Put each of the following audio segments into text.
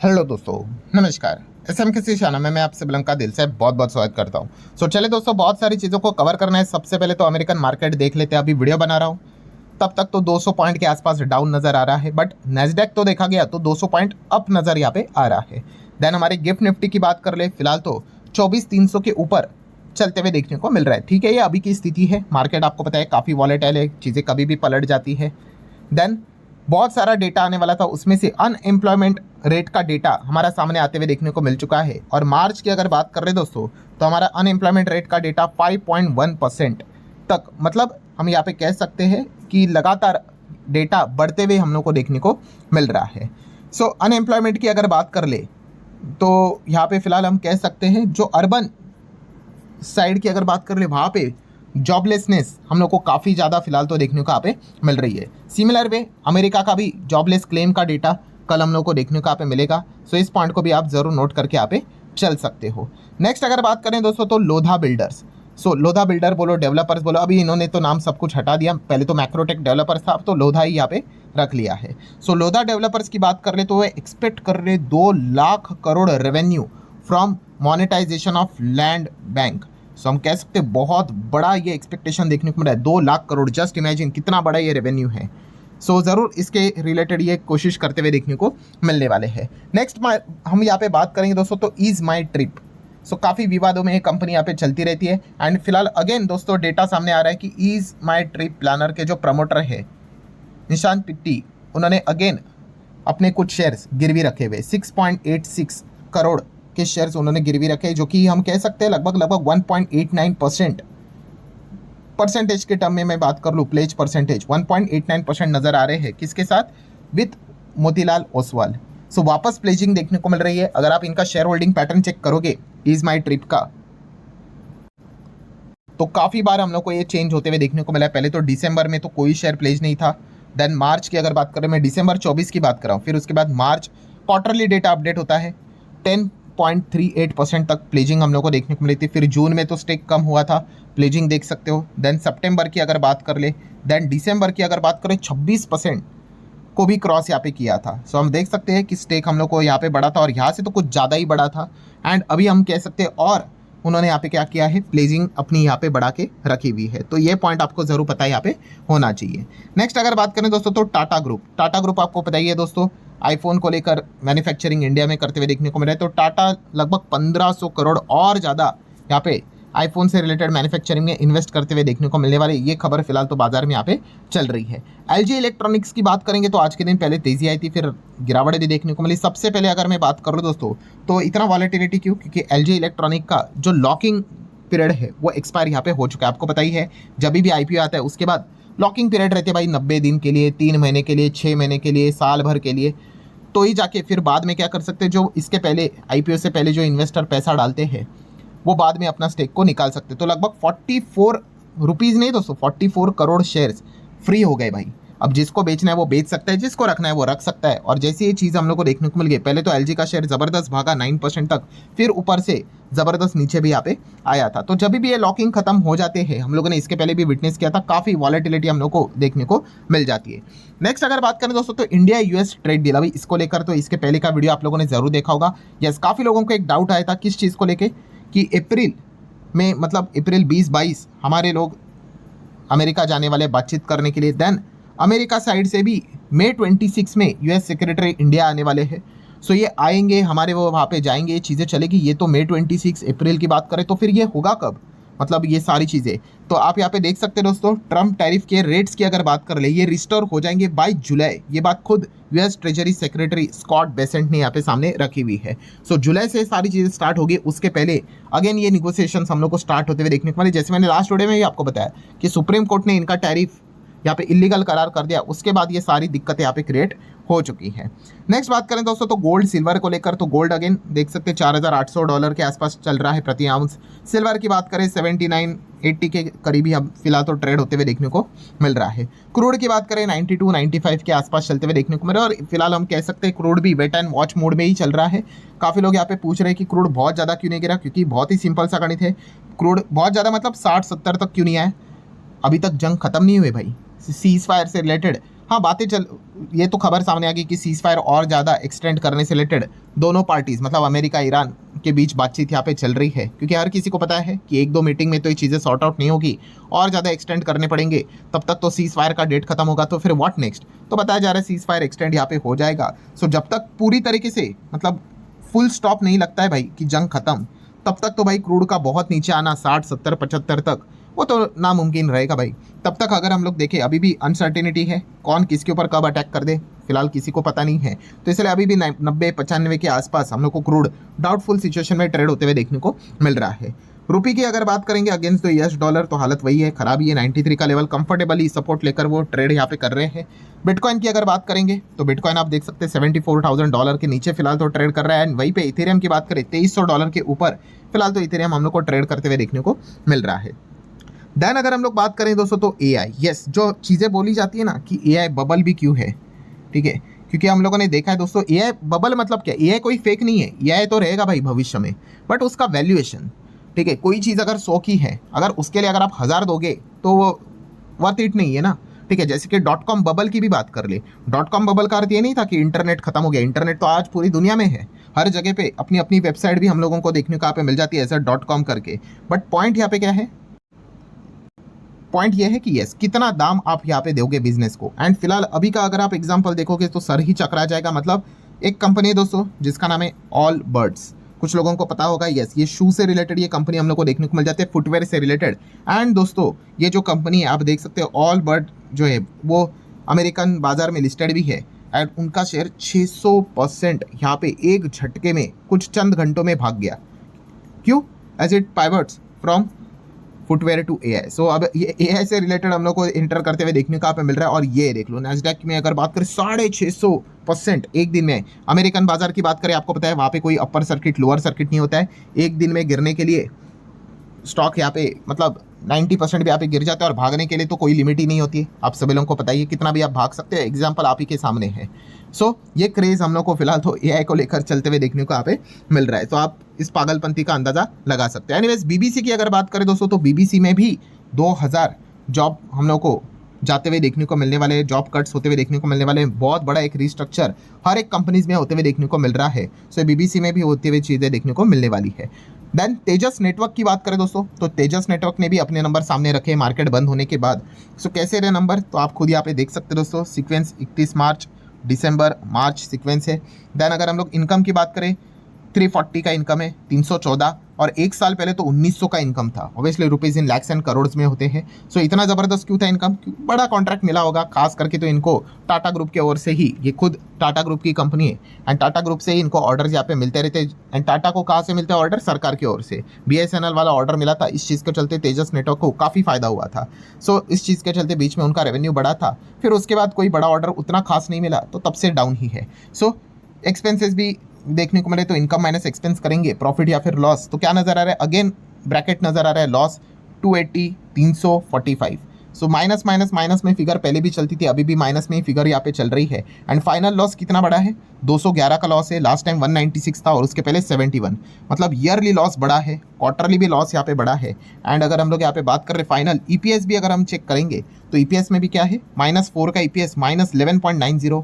Hello दोस्तों, नमस्कार। SM के चैनल में मैं आपसे बुलंद का दिल से बहुत बहुत स्वागत करता हूं। चले दोस्तों, बहुत सारी चीज़ों को कवर करना है। सबसे पहले तो अमेरिकन मार्केट देख लेते हैं। अभी वीडियो बना रहा हूं तब तक तो 200 पॉइंट के आसपास डाउन नजर आ रहा है, बट नेस्डेक तो देखा गया तो 200 पॉइंट अप नजर यहाँ पे आ रहा है। देन हमारे गिफ्ट निफ्टी की बात कर ले, फिलहाल तो 24,300 के ऊपर चलते हुए देखने को मिल रहा है। ठीक है, ये अभी की स्थिति है। मार्केट आपको पता है काफ़ी वॉलेटाइल है, चीज़ें कभी भी पलट जाती है। देन बहुत सारा डेटा आने वाला था, उसमें से अनएम्प्लॉयमेंट रेट का डेटा हमारा सामने आते हुए देखने को मिल चुका है। और मार्च की अगर बात कर रहे दोस्तों, तो हमारा अनएम्प्लॉयमेंट रेट का डेटा 5.1% तक, मतलब हम यहाँ पे कह सकते हैं कि लगातार डेटा बढ़ते हुए हम लोग को देखने को मिल रहा है। सो अनएम्प्लॉयमेंट की अगर बात कर ले तो यहाँ पे फिलहाल हम कह सकते हैं जो अर्बन साइड की अगर बात कर ले, वहाँ पे जॉबलेसनेस हम लोग को काफ़ी ज़्यादा फिलहाल तो देखने को यहाँ पे मिल रही है। सिमिलर वे अमेरिका का भी जॉबलेस क्लेम का डेटा कल हम लोग को देखने को यहाँ पे मिलेगा। सो इस पॉइंट को भी आप ज़रूर नोट करके यहाँ पे चल सकते हो। नेक्स्ट अगर बात करें दोस्तों तो लोधा बिल्डर्स। सो लोधा बिल्डर बोलो, डेवलपर्स बोलो, अभी इन्होंने तो नाम सब कुछ हटा दिया। पहले तो मैक्रोटेक डेवलपर्स था, अब तो लोधा ही यहाँ पे रख लिया है। सो लोधा डेवलपर्स की बात कर ले तो वे एक्सपेक्ट कर रहे 2 lakh crore revenue from monetization of land bank. So हम कह सकते हैं बहुत बड़ा ये एक्सपेक्टेशन देखने को मिला है, 2 लाख करोड़। जस्ट इमेजिन कितना बड़ा ये रेवेन्यू है। सो ज़रूर इसके रिलेटेड ये कोशिश करते हुए देखने को मिलने वाले हैं। नेक्स्ट हम यहाँ पे बात करेंगे दोस्तों तो ईज माई ट्रिप। सो काफ़ी विवादों में ये कंपनी यहाँ पे चलती रहती है। एंड फिलहाल अगेन दोस्तों डेटा सामने आ रहा है कि ईज माई ट्रिप प्लानर के जो प्रमोटर है निशांत पिट्टी, उन्होंने अगेन अपने कुछ शेयर्स गिरवी रखे हुए 6.86 करोड़ के शेयर्स उन्होंने गिरवी रखे, जो कि हम कह सकते हैं लगभग 1.89% परसेंटेज के टर्म में मैं बात कर लूँ, प्लेज परसेंटेज 1.89% नजर आ रहे हैं। किसके साथ? विथ मोतीलाल ओसवाल। सो वापस प्लेजिंग देखने को मिल रही है। अगर आप इनका शेयर होल्डिंग पैटर्न चेक करोगे ईज माई ट्रिप का, तो काफ़ी बार हम लोग को ये चेंज होते हुए देखने को मिला है। पहले तो दिसंबर में तो कोई शेयर प्लेज नहीं था। देन मार्च की अगर बात करें, मैं दिसंबर 24 की बात कर रहा हूँ, फिर उसके बाद मार्च क्वार्टरली डेटा अपडेट होता है, 10.38% तक प्लेजिंग हम लोग को देखने को मिली थी। फिर जून में तो स्टेक कम हुआ था, प्लेजिंग देख सकते हो। देन सितंबर की अगर बात कर ले, देन दिसंबर की अगर बात करें 26% को भी क्रॉस यहाँ पे किया था। सो हम देख सकते हैं कि स्टेक हम लोग को यहाँ पे बढ़ा था और यहाँ से तो कुछ ज़्यादा ही बढ़ा था। एंड अभी हम कह सकते हैं और उन्होंने यहाँ पे क्या किया है, प्लेजिंग अपनी यहाँ पे बढ़ा के रखी हुई है। तो ये पॉइंट आपको जरूर पता है यहाँ पे होना चाहिए। नेक्स्ट अगर बात करें दोस्तों तो टाटा ग्रुप आपको पता ही है दोस्तों, आईफोन को लेकर मैन्युफैक्चरिंग इंडिया में करते हुए देखने को मिला है। तो टाटा लगभग 1500 करोड़ और ज़्यादा यहाँ पे आईफोन से रिलेटेड मैन्युफैक्चरिंग में इन्वेस्ट करते हुए देखने को मिलने वाले, ये खबर फिलहाल तो बाजार में यहाँ पे चल रही है। एलजी इलेक्ट्रॉनिक्स की बात करेंगे तो आज के दिन पहले तेजी आई थी, फिर गिरावट भी देखने को मिली। सबसे पहले अगर मैं बात करूँ दोस्तों तो इतना वॉलेटिलिटी क्यों? क्योंकि एलजी इलेक्ट्रॉनिक का जो लॉकिंग पीरियड है वो एक्सपायर यहाँ पे हो चुका है। आपको पता ही है, जब भी आईपीओ आता है उसके बाद लॉकिंग पीरियड रहते हैं भाई, 90 दिन के लिए, 3 महीने के लिए, 6 महीने के लिए, साल भर के लिए। तो ही जाके फिर बाद में क्या कर सकते हैं, जो इसके पहले आईपीओ से पहले जो इन्वेस्टर पैसा डालते हैं वो बाद में अपना स्टेक को निकाल सकते। तो लगभग 44 रुपीज़ नहीं दोस्तों, 44 करोड़ शेयर्स फ्री हो गए भाई। अब जिसको बेचना है वो बेच सकता है, जिसको रखना है वो रख सकता है। और जैसे ये चीज़ हम लोग को देखने को मिल गई, पहले तो एलजी का शेयर ज़बरदस्त भागा 9% तक, फिर ऊपर से ज़बरदस्त नीचे भी यहाँ पे आया था। तो जब भी ये लॉकिंग खत्म हो जाते हैं, हम लोगों ने इसके पहले भी विटनेस किया था, काफ़ी वॉलेटिलिटी हम लोग को देखने को मिल जाती है। नेक्स्ट अगर बात करें दोस्तों तो इंडिया यूएस ट्रेड डील, अभी इसको लेकर तो इसके पहले का वीडियो आप लोगों ने जरूर देखा होगा। यस, काफ़ी लोगों को एक डाउट आया था किस चीज़ को लेके, कि अप्रैल में, मतलब अप्रैल 2022 हमारे लोग अमेरिका जाने वाले बातचीत करने के लिए। देन अमेरिका साइड से भी मई 26 में यूएस सेक्रेटरी इंडिया आने वाले हैं। सो ये आएंगे हमारे, वो वहाँ पे जाएंगे, ये चीज़ें चलेगी। ये तो मई 26 अप्रैल की बात करें तो फिर ये होगा कब, मतलब ये सारी चीज़ें तो आप यहाँ पे देख सकते हैं दोस्तों। ट्रम्प टैरिफ के रेट्स की अगर बात कर ले, ये रिस्टोर हो जाएंगे बाय जुलाई। ये बात खुद US Treasury Secretary Scott Bessent ने यहाँ पे सामने रखी हुई है। सो जुलाई से सारी चीज़ें स्टार्ट होगी, उसके पहले अगेन ये निगोसिएशन हम लोग को स्टार्ट होते हुए देखने को मिले। जैसे मैंने लास्ट वीडियो में भी आपको बताया कि सुप्रीम कोर्ट ने इनका टैरिफ यहाँ पे इलीगल करार कर दिया, उसके बाद ये सारी दिक्कतें यहाँ पे क्रिएट हो चुकी है। नेक्स्ट बात करें दोस्तों तो गोल्ड सिल्वर को लेकर, तो गोल्ड अगेन देख सकते हैं $4,800 के आसपास चल रहा है प्रति आउंस। सिल्वर की बात करें 79-80 के करीब ही अब फिलहाल तो ट्रेड होते हुए देखने को मिल रहा है। क्रूड की बात करें 92-95 के आसपास चलते हुए देखने को मिल रहा है। और फिलहाल हम कह सकते हैं क्रूड भी वेट एंड वॉच मोड में ही चल रहा है। काफ़ी लोग यहाँ पे पूछ रहे हैं कि क्रूड बहुत ज़्यादा क्यों नहीं गिरा, क्योंकि बहुत ही सिंपल सा गणित है। क्रूड बहुत ज़्यादा मतलब 60-70 तक क्यों नहीं आया, अभी तक जंग खत्म नहीं हुए भाई। सीज फायर से रिलेटेड हाँ बातें चल, ये तो खबर सामने आ गई कि सीज फायर और ज़्यादा एक्सटेंड करने से रिलेटेड दोनों पार्टीज मतलब अमेरिका ईरान के बीच बातचीत यहाँ पे चल रही है, क्योंकि हर किसी को पता है कि एक दो मीटिंग में तो ये चीज़ें सॉर्ट आउट नहीं होगी, और ज़्यादा एक्सटेंड करने पड़ेंगे, तब तक तो सीज फायर का डेट खत्म होगा, तो फिर व्हाट नेक्स्ट। तो बताया जा रहा है सीज फायर एक्सटेंड यहाँ पे हो जाएगा। सो जब तक पूरी तरीके से मतलब फुल स्टॉप नहीं लगता है भाई कि जंग खत्म, तब तक तो भाई क्रूड का बहुत नीचे आना 60 70 75 तक वो तो नामुमकिन रहेगा भाई। तब तक अगर हम लोग देखें अभी भी अनसर्टेनिटी है, कौन किसके ऊपर कब अटैक कर दे फिलहाल किसी को पता नहीं है, तो इसलिए अभी भी 90 95 के आसपास हम लोग को क्रूड डाउटफुल सिचुएशन में ट्रेड होते हुए देखने को मिल रहा है। रुपये की अगर बात करेंगे अगेंस्ट द यूएस डॉलर तो हालत वही है, खराबी है। 93 का लेवल कंफर्टेबली सपोर्ट लेकर वो ट्रेड यहाँ पे कर रहे हैं। बिटकॉइन की अगर बात करेंगे तो बिटकॉइन आप देख सकते हैं $74,000 के नीचे फिलहाल तो ट्रेड कर रहा है। एंड वहीं पे इथेरियम की बात करें $2300 के ऊपर फिलहाल तो इथेरियम हम लोग को ट्रेड करते हुए देखने को मिल रहा है। देन अगर हम लोग बात करें दोस्तों तो एआई, यस जो चीज़ें बोली जाती है ना कि एआई बबल भी क्यों है, ठीक है, क्योंकि हम लोगों ने देखा है दोस्तों एआई बबल मतलब क्या, एआई कोई फेक नहीं है, एआई तो रहेगा भाई भविष्य में, बट उसका वैल्यूएशन, ठीक है, कोई चीज़ अगर 100 की है, अगर उसके लिए अगर आप 1000 दोगे तो वो वर्थ इट नहीं है ना, ठीक है। जैसे कि .com बबल की भी बात कर ले, .com बबल का अर्थ ये नहीं था कि इंटरनेट खत्म हो गया, इंटरनेट तो आज पूरी दुनिया में है, हर जगह पे अपनी अपनी वेबसाइट भी हम लोगों को देखने को यहाँ पे मिल जाती है ऐसा .com करके। बट पॉइंट यहाँ पे क्या है, पॉइंट ये है कि यस कितना दाम आप यहाँ पे दोगे बिजनेस को। एंड फिलहाल अभी का अगर आप एग्जांपल देखोगे तो सर ही चकरा जाएगा। मतलब एक कंपनी है दोस्तों जिसका नाम है ऑल बर्ड्स, कुछ लोगों को पता होगा, यस ये शू से रिलेटेड ये कंपनी हम लोग को देखने को मिल जाती है, फुटवेयर से रिलेटेड। एंड दोस्तों ये जो कंपनी है आप देख सकते हो ऑल बर्ड जो है वो अमेरिकन बाजार में लिस्टेड भी है, एंड उनका शेयर 600% यहाँ पे एक झटके में कुछ चंद घंटों में भाग गया। क्यों? As it pivots from footwear to AI. So अब ये एआई से रिलेटेड हम लोग को इंटर करते हुए देखने को यहाँ पे मिल रहा है। और ये देख लो नैस्डैक में अगर बात करें 650% एक दिन में। अमेरिकन बाजार की बात करें आपको पता है वहाँ पे कोई अपर सर्किट लोअर सर्किट नहीं होता है, एक दिन में गिरने के लिए स्टॉक यहाँ पे मतलब 90% भी यहाँ पे गिर जाता है, और भागने के लिए तो कोई लिमिट ही नहीं होती है। आप सभी लोगों को पता ही है कितना भी आप भाग सकते हैं, एग्जाम्पल आप ही के सामने है। सो ये क्रेज़ हम लोग को फिलहाल तो एआई को लेकर चलते हुए देखने को यहाँ पे मिल रहा है, तो आप इस पागलपंती का अंदाजा लगा सकते हैं। एनीवेज बीबीसी की अगर बात करें दोस्तों तो बीबीसी में भी 2000 जॉब हम लोग को जाते हुए देखने को मिलने वाले, जॉब कट्स होते हुए देखने को मिलने वाले, बहुत बड़ा एक रिस्ट्रक्चर हर एक कंपनीज में होते हुए देखने को मिल रहा है। सो बीबीसी में भी होते हुए चीज़ें देखने को मिलने वाली है। देन तेजस नेटवर्क की बात करें दोस्तों तो तेजस नेटवर्क ने भी अपने नंबर सामने रखे मार्केट बंद होने के बाद। सो कैसे रहे नंबर तो आप खुद यहाँ पे देख सकते हैं दोस्तों, सीक्वेंस 31 मार्च दिसंबर मार्च सीक्वेंस है। देन अगर हम लोग इनकम की बात करें 340 का इनकम है, 314, और एक साल पहले तो 1900 का इनकम था। Obviously rupees in lakhs and crore में होते हैं। सो इतना ज़बरदस्त क्यों था इनकम? बड़ा कॉन्ट्रैक्ट मिला होगा, खास करके तो इनको टाटा ग्रुप की ओर से ही, ये खुद टाटा ग्रुप की कंपनी है एंड टाटा ग्रुप से ही इनको ऑर्डर यहाँ पे मिलते रहते हैं। एंड टाटा को कहाँ से मिलते हैं ऑर्डर? सरकार की ओर से। BSNL वाला ऑर्डर मिला था, इस चीज़ के चलते तेजस नेटवर्क को काफ़ी फायदा हुआ था। सो इस चीज़ के चलते बीच में उनका रेवेन्यू बढ़ा था, फिर उसके बाद कोई बड़ा ऑर्डर उतना खास नहीं मिला, तो तब से डाउन ही है। सो एक्सपेंसेस भी देखने को मिले तो इनकम माइनस एक्सपेंस करेंगे, प्रॉफिट या फिर लॉस, तो क्या नज़र आ रहा है? अगेन ब्रैकेट नज़र आ रहा है, loss 280 345। So minus minus minus में फिगर पहले भी चलती थी, अभी भी माइनस में ही फिगर यहाँ पे चल रही है। एंड फाइनल लॉस कितना बड़ा है? 211 का लॉस है, लास्ट टाइम 196 था और उसके पहले 71। मतलब ईयरली लॉस बड़ा है, क्वार्टरली भी लॉस यहाँ पे बड़ा है। एंड अगर हम लोग यहाँ पे बात कर रहे फाइनल EPS भी अगर हम चेक करेंगे तो EPS में भी क्या है? -4 का EPS, -11.90,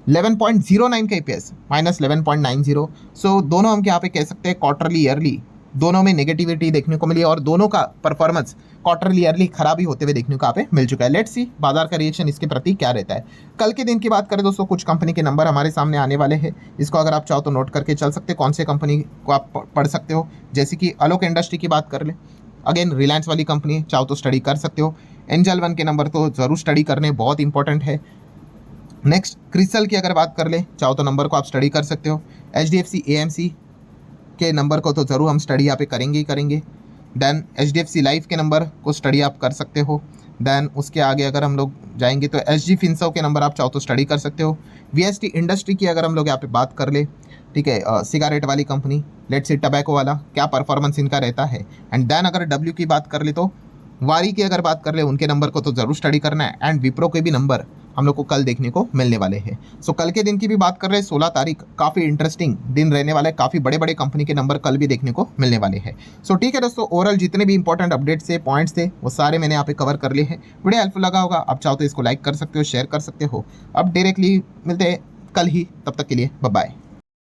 -11.09 का EPS, -11.90। सो दोनों हम यहाँ पे कह सकते हैं क्वार्टरली ईयरली दोनों में नेगेटिविटी देखने को मिली, और दोनों का परफॉर्मेंस क्वार्टरली ईयरली खराबी होते हुए देखने को यहाँ पे मिल चुका है। लेट्स सी बाजार का रिएक्शन इसके प्रति क्या रहता है। कल के दिन की बात करें दोस्तों, कुछ कंपनी के नंबर हमारे सामने आने वाले हैं, इसको अगर आप चाहो तो नोट करके चल सकते हैं, कौन से कंपनी को आप पढ़ सकते हो। जैसे कि अलोक इंडस्ट्री की बात कर ले, अगेन रिलायंस वाली कंपनी है, चाहो तो स्टडी कर सकते हो। एंजल वन के नंबर तो ज़रूर स्टडी करने, बहुत इंपॉर्टेंट है। नेक्स्ट क्रिसल की अगर बात कर ले, चाहो तो नंबर को आप स्टडी कर सकते हो। HDFC AMC के नंबर को तो ज़रूर हम स्टडी यहाँ पे करेंगे ही करेंगे। देन HDFC लाइफ के नंबर को स्टडी आप कर सकते हो। देन उसके आगे अगर हम लोग जाएंगे तो SG फिनसर्व के नंबर आप चाहो तो स्टडी कर सकते हो। VST इंडस्ट्री की अगर हम लोग यहाँ पे बात कर ले, ठीक है, सिगारेट वाली कंपनी, लेट्स सी टबैको वाला, क्या परफॉर्मेंस इनका रहता है। एंड देन अगर W की बात कर ले तो वारी की अगर बात कर ले, उनके नंबर को तो ज़रूर स्टडी करना है। एंड विप्रो के भी नंबर हम लोग को कल देखने को मिलने वाले हैं। सो कल के दिन की भी बात कर रहे हैं, 16 तारीख काफ़ी इंटरेस्टिंग दिन रहने वाला है, काफ़ी बड़े बड़े कंपनी के नंबर कल भी देखने को मिलने वाले हैं। सो ठीक है दोस्तों, ओवरऑल जितने भी इंपॉर्टेंट अपडेट्स थे, पॉइंट्स थे, वो सारे मैंने यहाँ पे कवर कर लिए हैं। वीडियो हेल्पफुल लगा होगा, आप चाहो तो इसको लाइक कर सकते हो, शेयर कर सकते हो। अब डायरेक्टली मिलते हैं कल ही, तब तक के लिए बाय बाय।